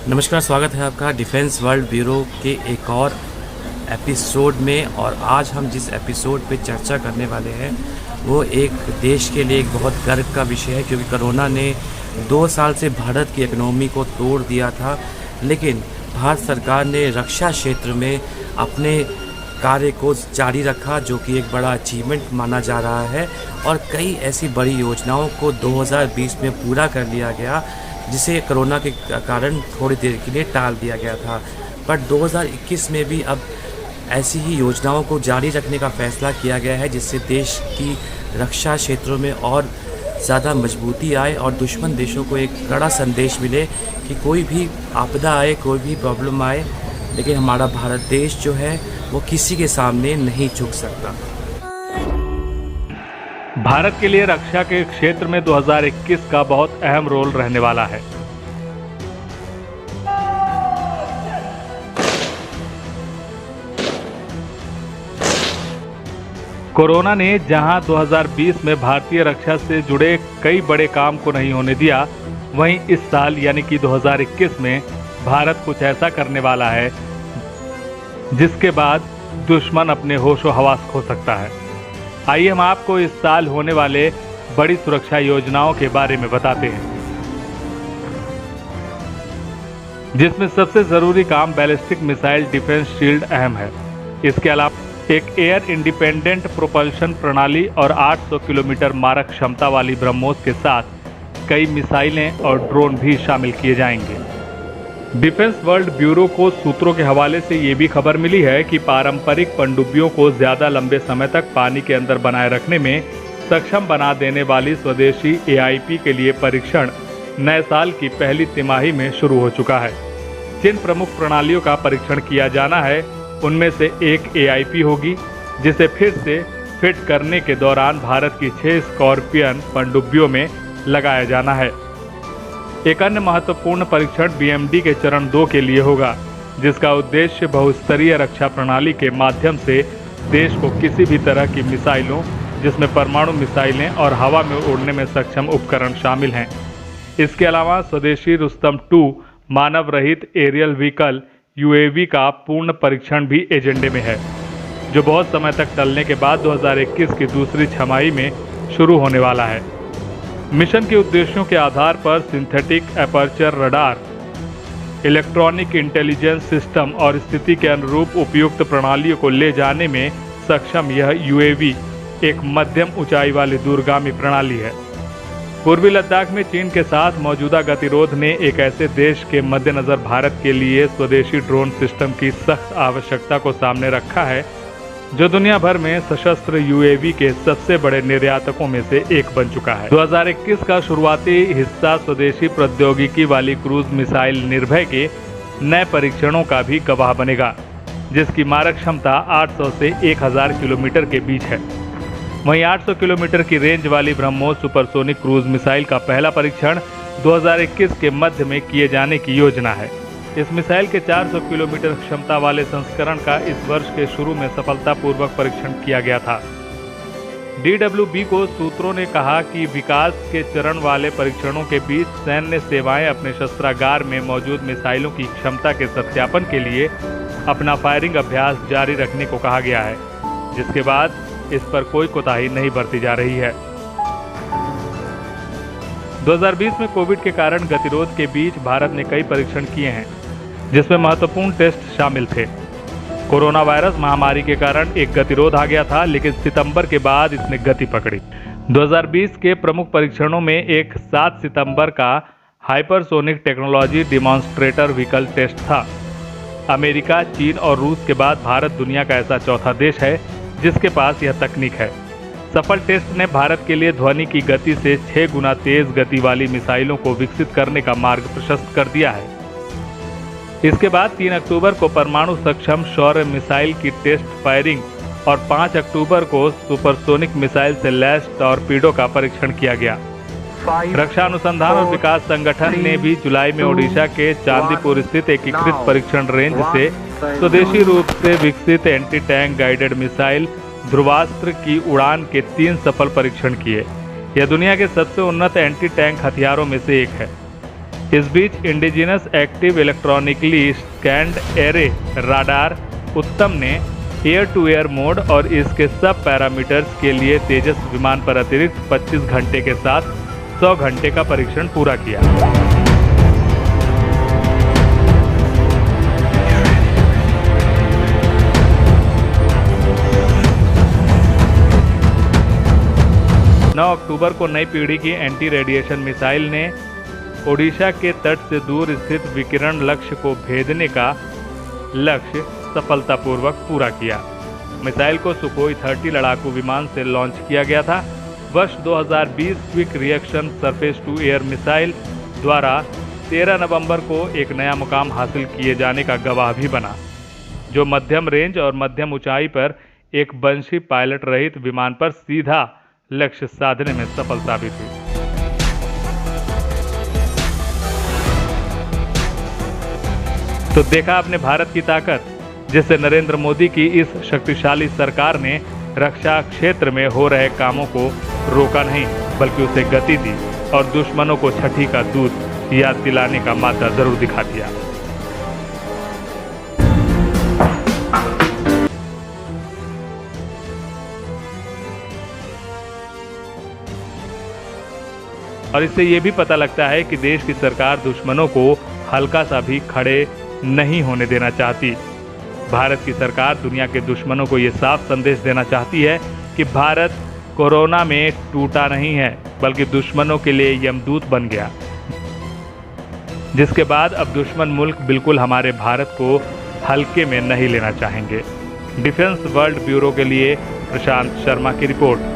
नमस्कार, स्वागत है आपका डिफेंस वर्ल्ड ब्यूरो के एक और एपिसोड में। और आज हम जिस एपिसोड पे चर्चा करने वाले हैं वो एक देश के लिए एक बहुत गर्व का विषय है, क्योंकि कोरोना ने 2 साल से भारत की इकोनॉमी को तोड़ दिया था, लेकिन भारत सरकार ने रक्षा क्षेत्र में अपने कार्य को जारी रखा, जो कि एक बड़ा अचीवमेंट माना जा रहा है। और कई ऐसी बड़ी योजनाओं को 2020 में पूरा कर लिया गया, जिसे कोरोना के कारण थोड़ी देर के लिए टाल दिया गया था। बट 2021 में भी अब ऐसी ही योजनाओं को जारी रखने का फैसला किया गया है, जिससे देश की रक्षा क्षेत्रों में और ज़्यादा मजबूती आए और दुश्मन देशों को एक कड़ा संदेश मिले कि कोई भी आपदा आए, कोई भी प्रॉब्लम आए, लेकिन हमारा भारत देश जो है वो किसी के सामने नहीं झुक सकता। भारत के लिए रक्षा के क्षेत्र में 2021 का बहुत अहम रोल रहने वाला है। कोरोना ने जहां 2020 में भारतीय रक्षा से जुड़े कई बड़े काम को नहीं होने दिया, वहीं इस साल यानी कि 2021 में भारत कुछ ऐसा करने वाला है जिसके बाद दुश्मन अपने होशो हवास खो सकता है। आइए हम आपको इस साल होने वाले बड़ी सुरक्षा योजनाओं के बारे में बताते हैं, जिसमें सबसे जरूरी काम बैलिस्टिक मिसाइल डिफेंस शील्ड अहम है। इसके अलावा एक एयर इंडिपेंडेंट प्रोपल्शन प्रणाली और 800 किलोमीटर मारक क्षमता वाली ब्रह्मोस के साथ कई मिसाइलें और ड्रोन भी शामिल किए जाएंगे। डिफेंस वर्ल्ड ब्यूरो को सूत्रों के हवाले से ये भी खबर मिली है कि पारंपरिक पनडुब्बियों को ज्यादा लंबे समय तक पानी के अंदर बनाए रखने में सक्षम बना देने वाली स्वदेशी AIP के लिए परीक्षण नए साल की पहली तिमाही में शुरू हो चुका है। जिन प्रमुख प्रणालियों का परीक्षण किया जाना है उनमें से एक AIP होगी, जिसे फिर से फिट करने के दौरान भारत की 6 स्कॉर्पियन पनडुब्बियों में लगाया जाना है। एक अन्य महत्वपूर्ण परीक्षण BMD के चरण 2 के लिए होगा, जिसका उद्देश्य बहुस्तरीय रक्षा प्रणाली के माध्यम से देश को किसी भी तरह की मिसाइलों, जिसमें परमाणु मिसाइलें और हवा में उड़ने में सक्षम उपकरण शामिल हैं। इसके अलावा स्वदेशी रुस्तम 2 मानव रहित एरियल व्हीकल UAV का पूर्ण परीक्षण भी एजेंडे में है, जो बहुत समय तक टलने के बाद 2021 की दूसरी छमाही में शुरू होने वाला है। मिशन के उद्देश्यों के आधार पर synthetic aperture radar, electronic intelligence system और स्थिति के अनुरूप उपयुक्त प्रणालियों को ले जाने में सक्षम यह UAV एक मध्यम ऊंचाई वाली दूरगामी प्रणाली है। पूर्वी लद्दाख में चीन के साथ मौजूदा गतिरोध ने एक ऐसे देश के मद्देनजर भारत के लिए स्वदेशी ड्रोन सिस्टम की सख्त आवश्यकता को सामने रखा है, जो दुनिया भर में सशस्त्र UAV के सबसे बड़े निर्यातकों में से एक बन चुका है। 2021 का शुरुआती हिस्सा स्वदेशी प्रौद्योगिकी वाली क्रूज मिसाइल निर्भय के नए परीक्षणों का भी गवाह बनेगा, जिसकी मारक क्षमता 800 से 1000 किलोमीटर के बीच है। वहीं 800 किलोमीटर की रेंज वाली ब्रह्मोस सुपरसोनिक क्रूज मिसाइल का पहला परीक्षण 2021 के मध्य में किए जाने की योजना है। इस मिसाइल के 400 किलोमीटर क्षमता वाले संस्करण का इस वर्ष के शुरू में सफलतापूर्वक परीक्षण किया गया था। DWB को सूत्रों ने कहा कि विकास के चरण वाले परीक्षणों के बीच सैन्य सेवाएं अपने शस्त्रागार में मौजूद मिसाइलों की क्षमता के सत्यापन के लिए अपना फायरिंग अभ्यास जारी रखने को कहा गया है, जिसके बाद इस पर कोई कोताही नहीं बरती जा रही है। 2020 में कोविड के कारण गतिरोध के बीच भारत ने कई परीक्षण किए हैं, जिसमें महत्वपूर्ण टेस्ट शामिल थे। कोरोना वायरस महामारी के कारण एक गतिरोध आ गया था, लेकिन सितंबर के बाद इसने गति पकड़ी। 2020 के प्रमुख परीक्षणों में एक 7 सितंबर का hypersonic technology demonstrator vehicle test था। अमेरिका, चीन और रूस के बाद भारत दुनिया का ऐसा चौथा देश है जिसके पास यह तकनीक है। सफल टेस्ट ने भारत के लिए ध्वनि की गति से 6 गुना तेज गति वाली मिसाइलों को विकसित करने का मार्ग प्रशस्त कर दिया है। इसके बाद 3 अक्टूबर को परमाणु सक्षम शौर्य मिसाइल की टेस्ट फायरिंग और 5 अक्टूबर को सुपरसोनिक मिसाइल से लैस टॉर्पीडो का परीक्षण किया गया। रक्षा अनुसंधान और विकास संगठन ने भी जुलाई में ओडिशा के चांदीपुर स्थित एकीकृत परीक्षण रेंज से स्वदेशी रूप से विकसित anti tank guided missile Dhruvastra की उड़ान के 3 सफल परीक्षण किए। यह दुनिया के सबसे उन्नत एंटी टैंक हथियारों में से एक है। इस बीच indigenous active electronically scanned array radar Uttam ने एयर टू एयर मोड और इसके सब पैरामीटर्स के लिए तेजस विमान पर अतिरिक्त 25 घंटे के साथ 100 घंटे का परीक्षण पूरा किया। 9 अक्टूबर को नई पीढ़ी की एंटी रेडिएशन मिसाइल ने ओडिशा के तट से दूर स्थित विकिरण लक्ष्य को भेदने का लक्ष्य सफलतापूर्वक पूरा किया। मिसाइल को सुखोई 30 लड़ाकू विमान से लॉन्च किया गया था। वर्ष 2020 quick reaction surface to air missile द्वारा 13 नवंबर को एक नया मुकाम हासिल किए जाने का गवाह भी बना, जो मध्यम रेंज और मध्यम ऊंचाई पर एक बंशी पायलट रहित विमान पर सीधा लक्ष्य साधने में सफल साबित हुई। तो देखा आपने भारत की ताकत, जिससे नरेंद्र मोदी की इस शक्तिशाली सरकार ने रक्षा क्षेत्र में हो रहे कामों को रोका नहीं, बल्कि उसे गति दी और दुश्मनों को छठी का दूध याद दिलाने का मादा जरूर दिखा दिया। और इससे ये भी पता लगता है कि देश की सरकार दुश्मनों को हल्का सा भी खड़े नहीं होने देना चाहती। भारत की सरकार दुनिया के दुश्मनों को ये साफ संदेश देना चाहती है कि भारत कोरोना में टूटा नहीं है, बल्कि दुश्मनों के लिए यमदूत बन गया, जिसके बाद अब दुश्मन मुल्क बिल्कुल हमारे भारत को हल्के में नहीं लेना चाहेंगे। डिफेंस वर्ल्ड ब्यूरो के लिए प्रशांत शर्मा की रिपोर्ट।